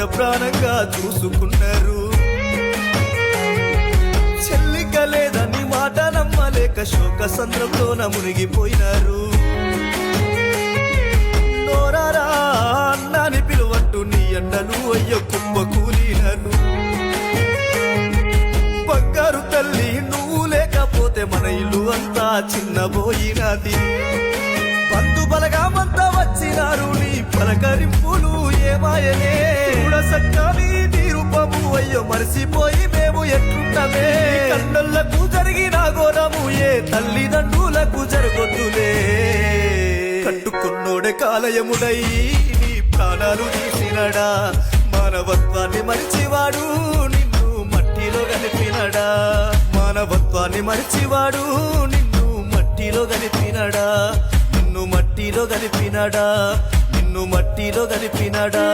ప్రాణంగా చూసుకున్నారు. చెల్లిక లేదని మాట నమ్మలేక శోక సంద్రంలోన మునిగిపోయినారు. నోరారా అన్నాని పిలువంటూ నీ ఎండలు అయ్యో కుప్ప కూలినారు. బంగారు తల్లి నువ్వు లేకపోతే మన ఇల్లు అంతా చిన్నబోయినది. బంధు బలగామంతా వచ్చినారు నీ పలకరింపులు ఏమాయనే. చూడసక్కని నీ రూపము అయ్యో మరిసిపోయి మేము ఎట్లున్నమే. కళ్ళకు జరిగిన ఘోరము ఏ తల్లిదండ్రులకు జరగొద్దులే. కట్టుకున్నోడే కాలయముడై నీ ప్రాణాలు తీసినడా. మానవత్వాన్ని మరిచివాడు నిన్ను మట్టిలో గలిపినడా. మానవత్వాన్ని మరిచివాడు నిన్ను మట్టిలో గలిపినడా. నిన్ను మట్టిలో గలిపినడా. నిన్ను మట్టిలో గలిపినడా.